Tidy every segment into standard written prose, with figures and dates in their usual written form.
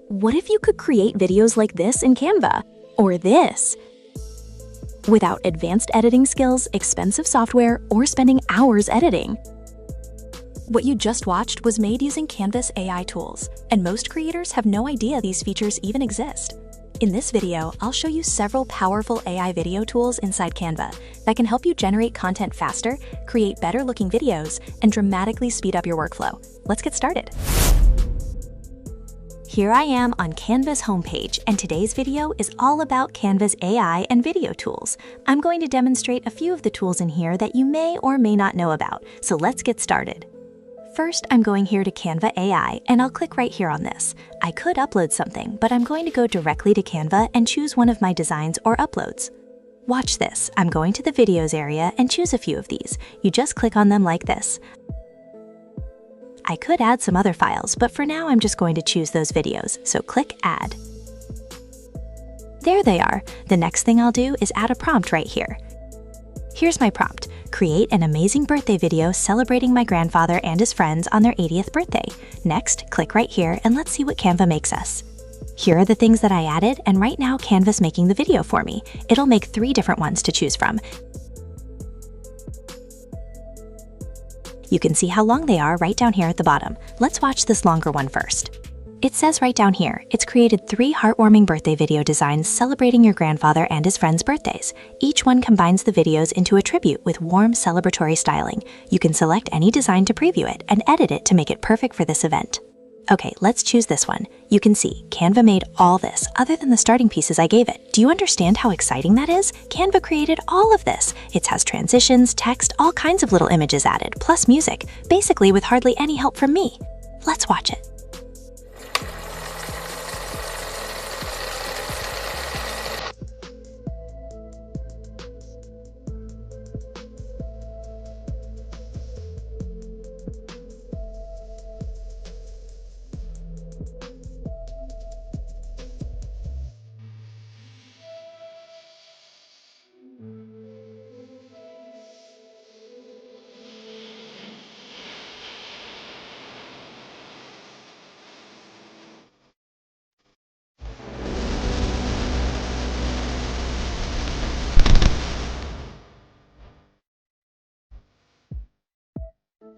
What if you could create videos like this in Canva? Or this? Without advanced editing skills, expensive software, or spending hours editing. What you just watched was made using Canva's AI tools, and most creators have no idea these features even exist. In this video, I'll show you several powerful AI video tools inside Canva that can help you generate content faster, create better-looking videos, and dramatically speed up your workflow. Let's get started. Here I am on Canva's homepage, and today's video is all about Canva's AI and video tools. I'm going to demonstrate a few of the tools in here that you may or may not know about, so let's get started. First, I'm going here to Canva AI, and I'll click right here on this. I could upload something, but I'm going to go directly to Canva and choose one of my designs or uploads. Watch this. I'm going to the videos area and choose a few of these. You just click on them like this. I could add some other files, but for now I'm just going to choose those videos, so click Add. There they are. The next thing I'll do is add a prompt right here. Here's my prompt. Create an amazing birthday video celebrating my grandfather and his friends on their 80th birthday. Next, click right here and let's see what Canva makes us. Here are the things that I added, and right now Canva's making the video for me. It'll make 3 different ones to choose from. You can see how long they are right down here at the bottom. Let's watch this longer one first. It says right down here, it's created 3 heartwarming birthday video designs celebrating your grandfather and his friends' birthdays. Each one combines the videos into a tribute with warm, celebratory styling. You can select any design to preview it and edit it to make it perfect for this event. Okay, let's choose this one. You can see, Canva made all this, other than the starting pieces I gave it. Do you understand how exciting that is? Canva created all of this. It has transitions, text, all kinds of little images added, plus music, basically with hardly any help from me. Let's watch it.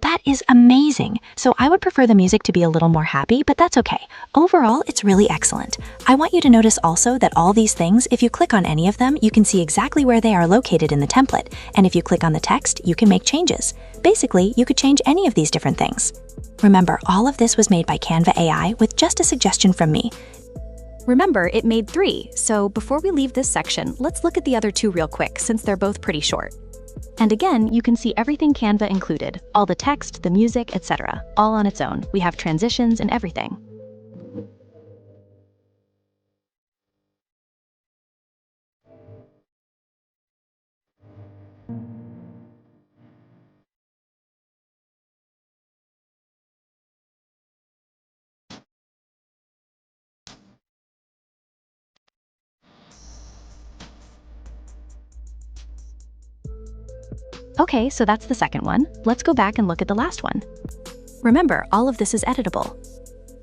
That is amazing. So I would prefer the music to be a little more happy, but that's okay. Overall, it's really excellent. I want you to notice also that all these things, if you click on any of them, you can see exactly where they are located in the template. And if you click on the text, you can make changes. Basically, you could change any of these different things. Remember, all of this was made by Canva AI with just a suggestion from me. Remember, it made 3, so before we leave this section, let's look at the other 2 real quick, since they're both pretty short. And again, you can see everything Canva included, all the text, the music, etc., all on its own. We have transitions and everything. Okay, so that's the second one. Let's go back and look at the last one. Remember, all of this is editable.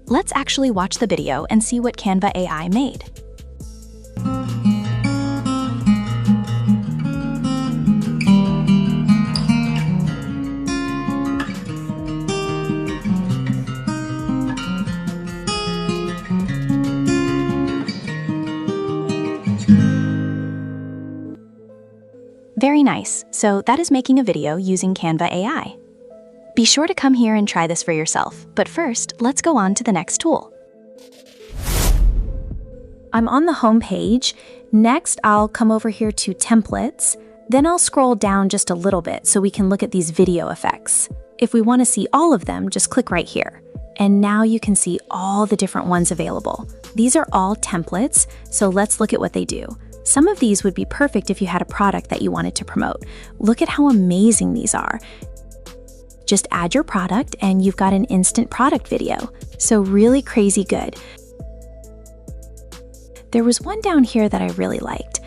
Let's actually watch the video and see what Canva AI made. Very nice. So that is making a video using Canva AI. Be sure to come here and try this for yourself. But first, let's go on to the next tool. I'm on the home page. Next, I'll come over here to templates. Then I'll scroll down just a little bit so we can look at these video effects. If we want to see all of them, just click right here. And now you can see all the different ones available. These are all templates, so let's look at what they do. Some of these would be perfect if you had a product that you wanted to promote. Look at how amazing these are. Just add your product and you've got an instant product video. So really crazy good. There was one down here that I really liked.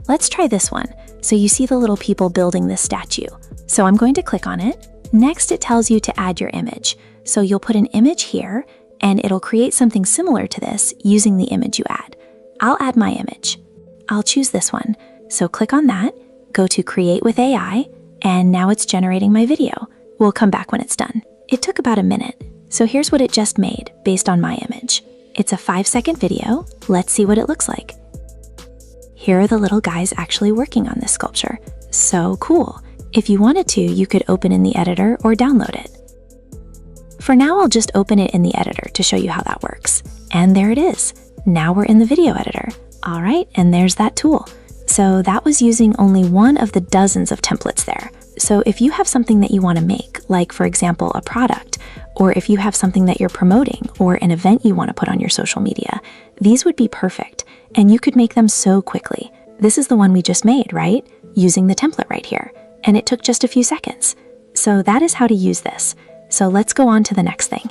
Let's try this one. So you see the little people building this statue. So I'm going to click on it. Next, it tells you to add your image. So you'll put an image here, and it'll create something similar to this using the image you add. I'll add my image. I'll choose this one. So click on that, go to Create with AI, and now it's generating my video. We'll come back when it's done. It took about a minute. So here's what it just made based on my image. It's a 5-second video. Let's see what it looks like. Here are the little guys actually working on this sculpture. So cool. If you wanted to, you could open in the editor or download it. For now, I'll just open it in the editor to show you how that works. And there it is. Now we're in the video editor. All right, and there's that tool. So that was using only one of the dozens of templates there. So if you have something that you want to make, like for example, a product, or if you have something that you're promoting or an event you want to put on your social media, these would be perfect, and you could make them so quickly. This is the one we just made, right? Using the template right here, and it took just a few seconds. So that is how to use this. So let's go on to the next thing.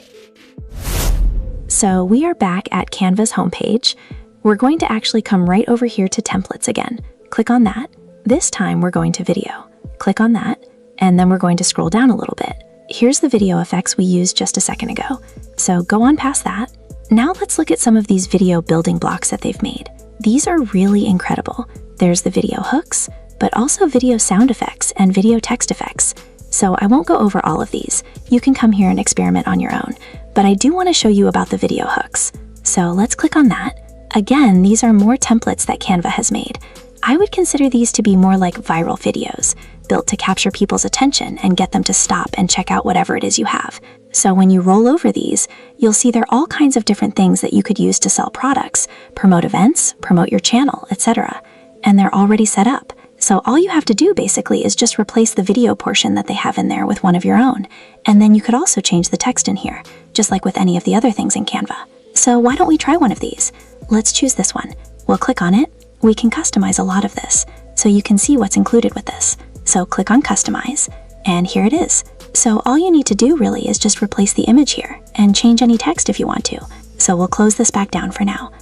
So we are back at Canva's homepage. We're going to actually come right over here to templates again. Click on that. This time we're going to video. Click on that, and then we're going to scroll down a little bit. Here's the video effects we used just a second ago. So go on past that. Now let's look at some of these video building blocks that they've made. These are really incredible. There's the video hooks, but also video sound effects and video text effects. So I won't go over all of these. You can come here and experiment on your own, but I do want to show you about the video hooks. So let's click on that. Again, these are more templates that Canva has made. I would consider these to be more like viral videos, built to capture people's attention and get them to stop and check out whatever it is you have. So when you roll over these, you'll see there are all kinds of different things that you could use to sell products, promote events, promote your channel, etc. And they're already set up. So all you have to do basically is just replace the video portion that they have in there with one of your own. And then you could also change the text in here, just like with any of the other things in Canva. So why don't we try one of these? Let's choose this one. We'll click on it. We can customize a lot of this, so you can see what's included with this. So click on Customize, and here it is. So all you need to do really is just replace the image here and change any text if you want to. So we'll close this back down for now.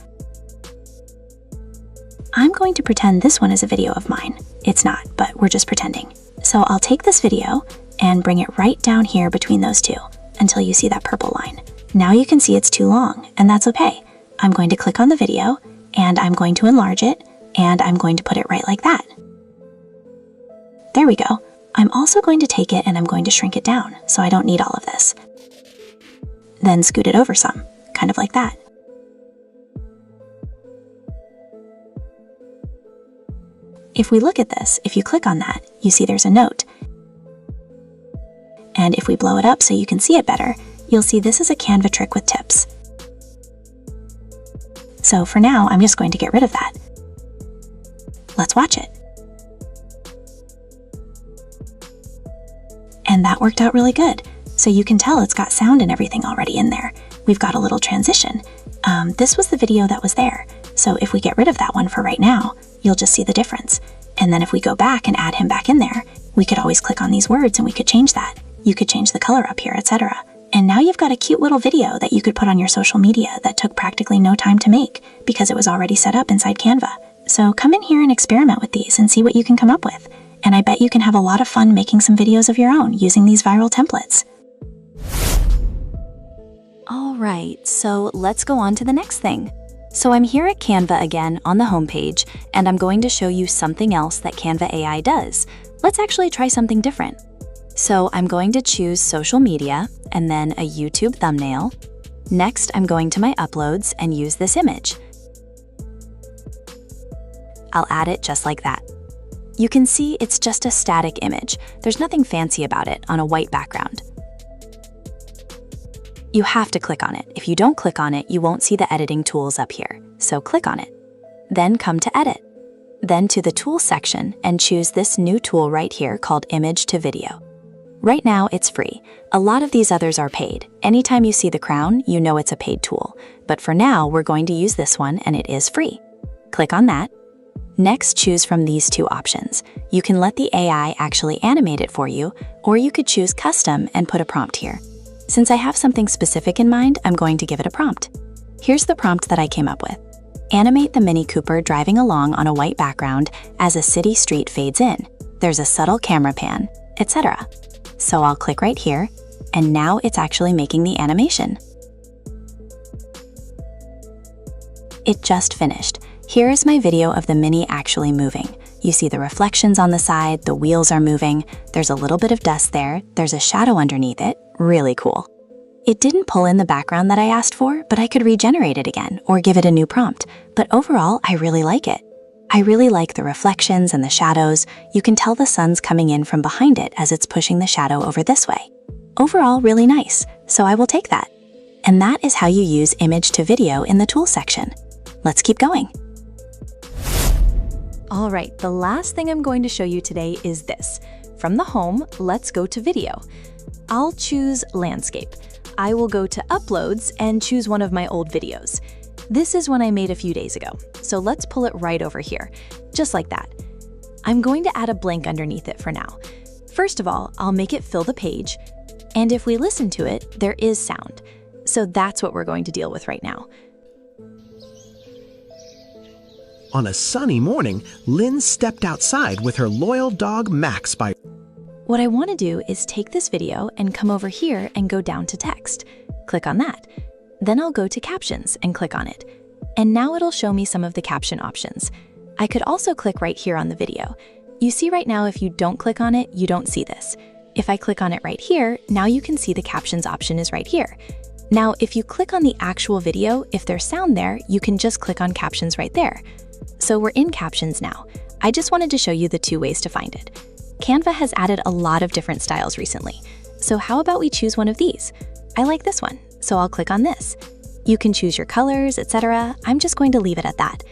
I'm going to pretend this one is a video of mine. It's not, but we're just pretending. So I'll take this video and bring it right down here between those two until you see that purple line. Now you can see it's too long, and that's okay. I'm going to click on the video, and I'm going to enlarge it, and I'm going to put it right like that. There we go. I'm also going to take it and I'm going to shrink it down so I don't need all of this. Then scoot it over some, kind of like that. If we look at this, if you click on that, you see there's a note. And if we blow it up so you can see it better, you'll see this is a Canva trick with tips. So for now, I'm just going to get rid of that. Let's watch it. And that worked out really good. So you can tell it's got sound and everything already in there. We've got a little transition. This was the video that was there. So if we get rid of that one for right now, you'll just see the difference. And then if we go back and add him back in there, we could always click on these words and we could change that. You could change the color up here, etc. And now you've got a cute little video that you could put on your social media that took practically no time to make because it was already set up inside Canva. So come in here and experiment with these and see what you can come up with. And I bet you can have a lot of fun making some videos of your own using these viral templates. All right, so let's go on to the next thing. So I'm here at Canva again on the homepage, and I'm going to show you something else that Canva AI does. Let's actually try something different. So I'm going to choose social media and then a YouTube thumbnail. Next, I'm going to my uploads and use this image. I'll add it just like that. You can see it's just a static image. There's nothing fancy about it on a white background. You have to click on it. If you don't click on it, you won't see the editing tools up here. So click on it. Then come to Edit. Then to the Tools section and choose this new tool right here called Image to Video. Right now, it's free. A lot of these others are paid. Anytime you see the crown, you know it's a paid tool. But for now, we're going to use this one and it is free. Click on that. Next, choose from these two options. You can let the AI actually animate it for you, or you could choose Custom and put a prompt here. Since I have something specific in mind, I'm going to give it a prompt. Here's the prompt that I came up with. Animate the Mini Cooper driving along on a white background as a city street fades in. There's a subtle camera pan, etc. So I'll click right here, and now it's actually making the animation. It just finished. Here is my video of the Mini actually moving. You see the reflections on the side, the wheels are moving, there's a little bit of dust there, there's a shadow underneath it, really cool. It didn't pull in the background that I asked for, but I could regenerate it again or give it a new prompt. But overall, I really like it. I really like the reflections and the shadows. You can tell the sun's coming in from behind it as it's pushing the shadow over this way. Overall, really nice, so I will take that. And that is how you use image to video in the tools section. Let's keep going. All right, the last thing I'm going to show you today is this. From the home, let's go to video. I'll choose landscape. I will go to uploads and choose one of my old videos. This is one I made a few days ago, so let's pull it right over here, just like that. I'm going to add a blank underneath it for now. First of all, I'll make it fill the page, and if we listen to it, there is sound. So that's what we're going to deal with right now. On a sunny morning, Lynn stepped outside with her loyal dog Max by... What I want to do is take this video and come over here and go down to text. Click on that. Then I'll go to captions and click on it. And now it'll show me some of the caption options. I could also click right here on the video. You see right now, if you don't click on it, you don't see this. If I click on it right here, now you can see the captions option is right here. Now, if you click on the actual video, if there's sound there, you can just click on captions right there. So we're in captions now. I just wanted to show you the two ways to find it. Canva has added a lot of different styles recently. So how about we choose one of these? I like this one, so I'll click on this. You can choose your colors, etc. I'm just going to leave it at that.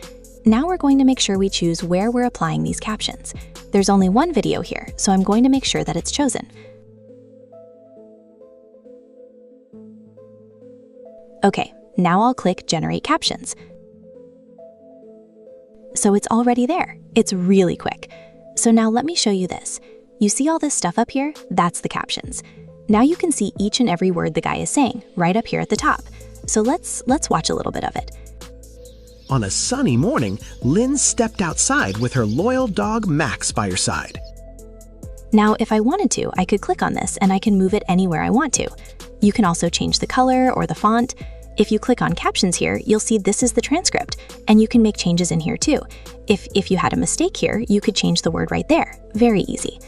Now we're going to make sure we choose where we're applying these captions. There's only one video here, so I'm going to make sure that it's chosen. Okay, now I'll click Generate Captions. So it's already there. It's really quick. So now let me show you this. You see all this stuff up here? That's the captions. Now you can see each and every word the guy is saying right up here at the top. So let's watch a little bit of it. On a sunny morning, Lynn stepped outside with her loyal dog Max by her side. Now, if I wanted to, I could click on this and I can move it anywhere I want to. You can also change the color or the font. If you click on captions here, you'll see this is the transcript, and you can make changes in here too. If you had a mistake here, you could change the word right there. Very easy.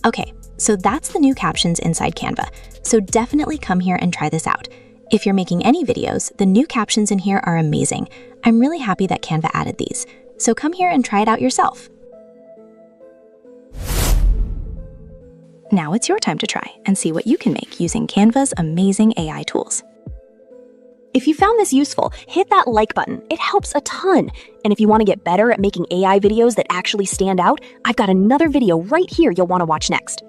Okay, so that's the new captions inside Canva. So definitely come here and try this out. If you're making any videos, the new captions in here are amazing. I'm really happy that Canva added these. So come here and try it out yourself. Now it's your time to try and see what you can make using Canva's amazing AI tools. If you found this useful, hit that like button. It helps a ton. And if you want to get better at making AI videos that actually stand out, I've got another video right here you'll want to watch next.